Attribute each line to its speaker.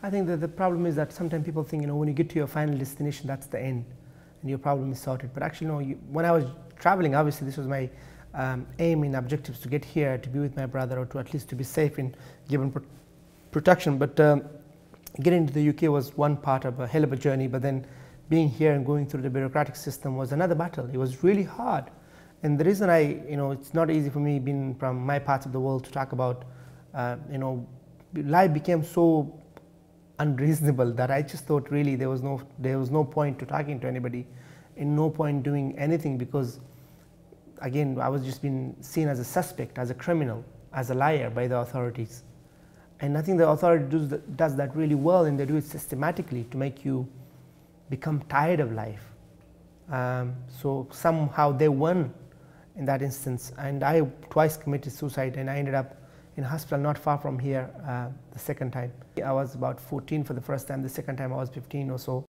Speaker 1: I think that the problem is that sometimes people think, when you get to your final destination, that's the end and your problem is sorted. But actually, no, when I was traveling, obviously this was my aim and objectives, to get here, to be with my brother, or to at least to be safe and given protection. But getting to the UK was one part of a hell of a journey, but then being here and going through the bureaucratic system was another battle. It was really hard. And the reason it's not easy for me, being from my parts of the world, to talk about, life became so unreasonable that I just thought really there was no point to talking to anybody, and no point doing anything, because again, I was just being seen as a suspect, as a criminal, as a liar by the authorities. And I think the authority does that really well, and they do it systematically to make you become tired of life. So somehow they won in that instance, and I twice committed suicide, and I ended up in a hospital not far from here the second time. I was about 14 for the first time, the second time I was 15 or so.